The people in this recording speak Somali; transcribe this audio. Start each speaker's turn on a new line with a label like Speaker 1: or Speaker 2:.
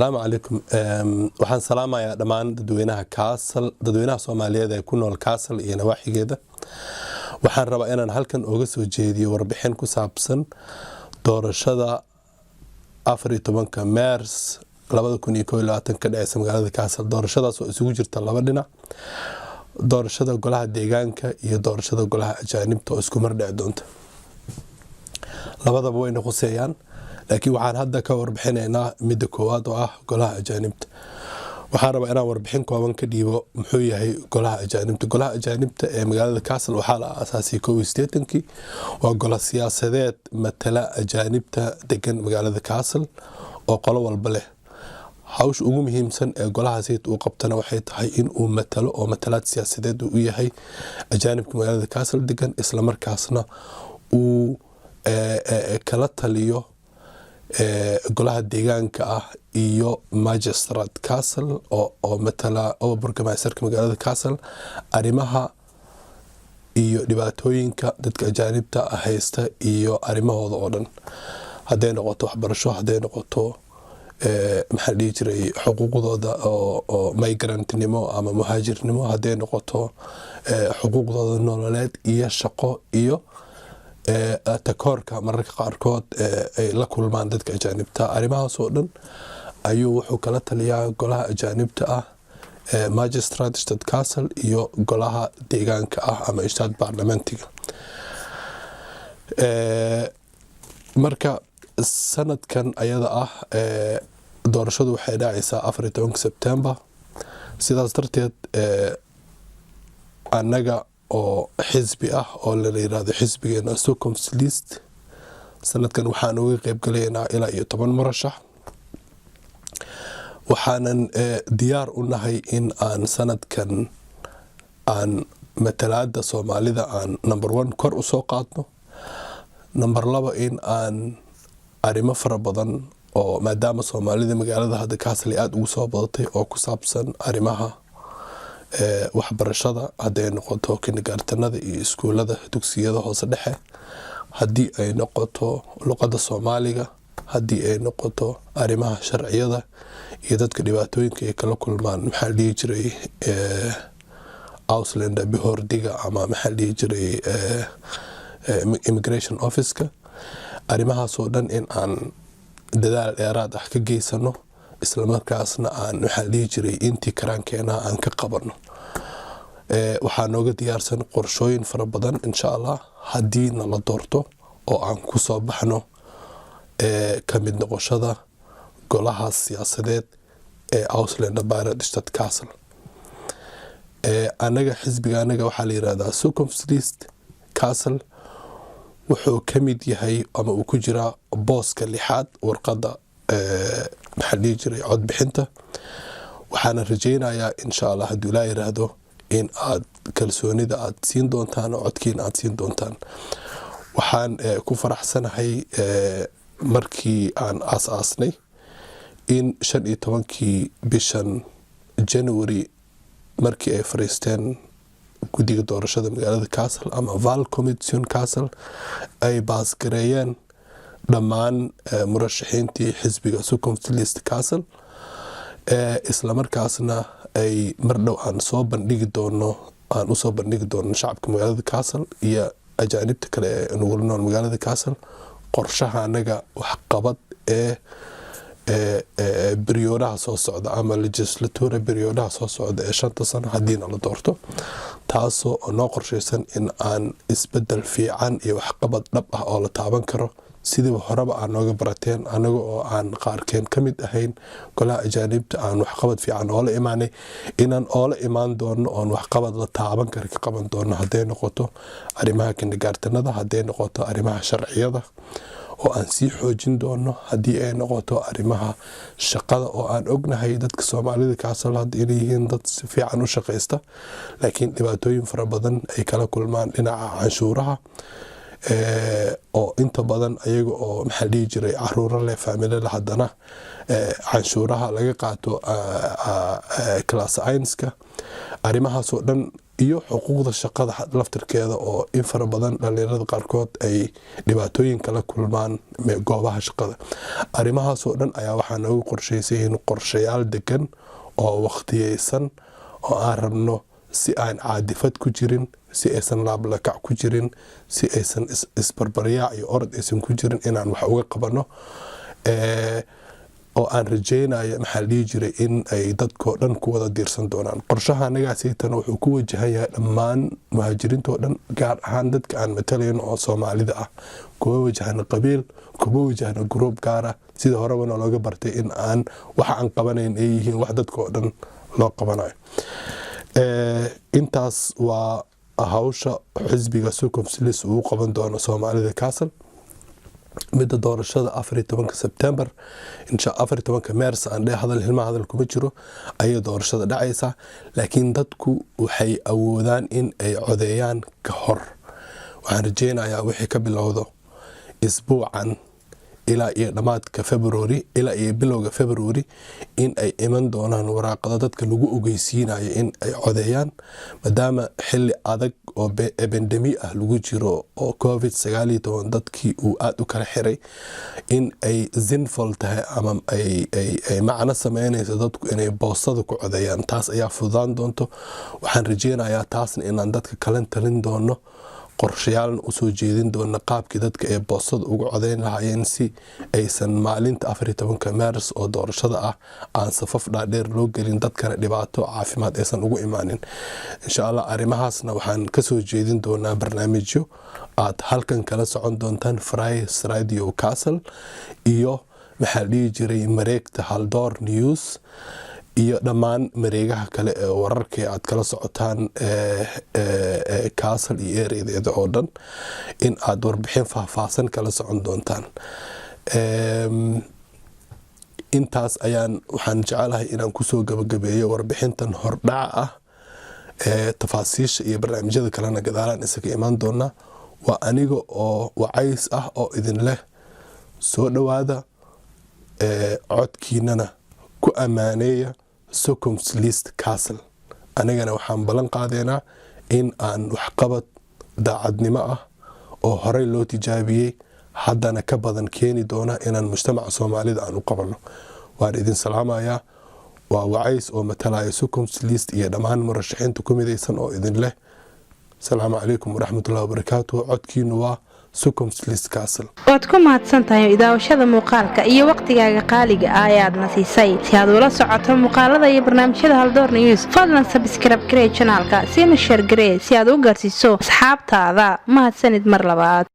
Speaker 1: السلام عليكم waxaan salaamayaa dhamaan dadweynaha Soomaaliyeed ee ku nool Kassel iyo nawaaxigeeda waxaan rabaa inaan halkan uga soo jeediyo warbixin ku saabsan doorashada 14 Maars 2021 ka dhacaysa magaalada Kassel doorashadaas oo isugu jirta laba dhinac doorashada golaha deegaanka iyo doorashada golaha ajaanibta oo isku mar dhici doonta labadaba way noqonayaan laakiin waxaan hadda ka warbixinaynaa mid koowaad oo ah golaha ajaanibta waxaan rabaa inaan warbixin kooban ka dhiibo muxuu yahay golaha ajaanibta ee magaalada Kassel waxaa la aasaasay 2018 waa golo siyaasadeed matala ajaanibta degan magaalada Kassel oo qolo walba leh hawsha ugu muhiimsan ee golahaasi uu qabtana waxay tahay in uu matalo oo matalaad siyaasadeed uu yahay ajaanibka magaalada Kassel degan isla markaasna uu kala taliyo golaha deegaanka ah iyo magistrate Kassel oo matala oo burgamaastarka magaalada Kassel arimaha iyo dhibaatooyinka dadka ajaanibta haysta iyo arimahooda oo dhan haday noqoto waxbarasho haday noqoto maxaa dhici jiray xuquuqdooda oo migrantnimo ama muhaajirnimo haday noqoto xuquuqdooda nololeed iyo shaqo iyo takoorka mararka qaarkood ay la kulmaan dadka ajaanibta arimahaas oo dhan ayuu wuxuu kala taliyaa golaha ajaanibta ah magistrate state Kassel iyo golaha deegaanka ah ama state parliamentiga marka sanadkan ayada ah doorashadu waxay dhacaysaa 14 September sidaas darteed anaga oo xisbi ah oo la yiraahdo xisbigeena Stockholm's list sanadkan waxaan uga qayb galaynaa ilaa 10 murashax waxaanan diyaar u nahay in aan sanadkan aan matalaada Soomaalida aan number 1 kor u soo qaadno number 2 in aan arimo fara badan oo maadaama Soomaalida magaalada hadda Kassel aad ugu soo badatay oo ku saabsan arimaha waxbarashada haday noqoto kindergartenada iyo iskuulada dugsiyada hoose dhexe hadii ay noqoto luqadda Soomaaliga hadii ay noqoto arimaha sharciyada iyo dadka dhibaatooyinka ay kala kulmaan maxaa dhici jiray Auslander bihordiga ama maxaa dhici jiray immigration office-ka arimahaas oo dhan in aan dadaal dheeraad ah ka geysano isla markaasna aan waxa dhici jiray intii karankeena aan ka qabano waxaa nooga diyaarsan qorshooyin fara badan insha Allah hadii la doorto oo aan ku soo baxno kamid noqoshada golaha siyaasadeed ee Auslander Barrestad Kassel anaga xisbiga anaga waxa la yiraahdaa Stockholm's list Kassel wuxuu kamid yahay ama uu ku jira booska lixaad warqada maxaa dhici jiray cod bixinta waxaan rajaynayaa insha Allah hadii la yiraahdo in aad kalsoonida aad siin doontaan oo codkiina aad siin doontaan waxaan ku faraxsanahay markii aan aasaasnay in 15kii bishan January markii ay fariisteen guddiga doorashada magaalada Kassel ama Val Commission Kassel ay baas gareeyeen dhamaan murashaxiintii xisbiga Stockholm's list Kassel isla markaasna ay mardhow aan soo bandhigi doono shacabka magaalada Kassel iyo ajaanibta kale ee ugu nool magaalada Kassel qorshaha anaga wax qabad ee بريودها soo socda ama legislature بريودها soo socda ee 5 sano hadii la doorto taasoo noo qorsheysan in aan isbedel fiican iyo wax qabad dhab ah oo la taaban karo sidii horeba aan nooga barateen anaga oo aan qaarkeen kamid ahayn golaha ajaanibta aan wax qabad fiican oo la imaanay inaan oo la imaan doono oo wax qabad la taaban karo ka qaban doono haday noqoto arimaha kindergartenada haday noqoto arimaha sharciyada oo aan sii xoojin doono hadii ay noqoto arimaha shaqada oo aan ognahay dadka Soomaalida Kassel hadda inay yihiin dad si fiican u shaqeysta laakiin dhibaatooyin fara badan ay kala kulmaan dhinaca canshuuraha oo inta badan ayaga oo maxaa dhici jiray caruur leh family leh hadana canshuuraha laga qaato class 1ka arimahaas oo dhan iyo xuquuqda shaqada laftirkeeda oo in fara badan dhalinyarada qaarkood ay dhibaatooyin kala kulmaan goobaha shaqada. Arrimahaasoo dhan ayaa waxaa noogu qorshaysan qorshayaal degan oo waqtiyeysan oo aan rabno si aan caadifad ku jirin, si aysan laablakac ku jirin, si aysan isbarbaryaac iyo orod aysan ku jirin inaan wax uga qabano oo aan rajaynayo maxaa dhihi jiray in ay dadkoo dhan ku wada diirsan doonaan. Qorshaha anagaasiitana wuxuu ku wajahan yahay dhammaan muhaajiriintoo dhan, gaar ahaan dadka aan matalayno oo Soomaalida ah. Kuma wajahna qabiil, kuma wajahna gruub gaara, sida horebana looga bartay in aan waxa aan qabanayn ay yihiin wax dadkoo dhan loo qabanayo. Intaas waa hawsha xisbiga SOCOMSLIS uu qaban doono Soomaalida Castle. midda doorashada 14 September insha 14 Maars aan hilma hadal kuma jiro ayay doorashada dhacaysa, laakiin dadku waxay awoodaan in ay codeeyaan ka hor. Waxaan rajaynayaa wixii ka bilowdo isbuucan ilaa iyo dhamaadka February ilaa iyo bilowga February in ay iman doonaan waraaqada dadka lagu ogeysiinayo in ay codeeyaan, maadaama xilli adag oo epidemic ah lagu jiro oo COVID-19 dadkii uu aad u kala xiray, in ay sinful tahay ama ay macno sameynayso dadku inay boostada ku codeeyaan. Taas ayaa fududaan doonto. Waxaan rajaynayaa taasna inaan dadka kala talin doono, qorshayaalna u soo jeedin doona qaabkii dadka ee boostada ugu codeyn lahaayeen si aysan maalinta 14 Maars oo doorashada ah aan safaf dhaadheer loo gelin, dadkana dhibaato caafimaad aysan ugu imaanin. Insha Allah arrimahaasna waxaan ka soo jeedin doonaa barnaamijyo aad halkan kala socon doontaan Fries Radio Castle iyo maxaa dhihi jiray mareegta Haldoor News iyo dhammaan mareegaha kale ee wararka aad kala socotaan Castle iyo ereyadeeda oo dhan, in aad warbixin faahfaahsan kala socon doontaan. Intaas waxaan jecelahay inaan kusoo gabagabeeyo warbixintan hordhaca ah. Tafaasiisha iyo barnaamijyada kalena gadaalaan isaga imaan doona. Waa aniga oo wacays ah oo idin leh soo dhawaada, codkiinana ku amaaneeya SOCOMSLIS Castle. Anigana waxaan ballan qaadeynaa in aan waxqabad daacadnimo ah oo horey loo tijaabiyey haddana ka badan keeni doona inaan mujtamaca Soomaalida aan u qabano. Waan idin salaamayaa. Waa wacays oo matalaya SOCOMSLIS iyo dhammaan murashaxiinta ku midaysan oo idin leh السلام عليكم ورحمة الله وبركاته. codkiinu waa SOCOMSLIS Castle.
Speaker 2: waad ku mahadsantahay idaawashada muuqaalka iyo waqtigaaga qaaliga ah ee aad nasiisay. Si aad ula socoto muuqaalada iyo barnaamijyada Haldoor News, fadlan subscribe garee channelka, siina share garee si aad u gaarsiiso asxaabtaada. mahadsanid mar labaad.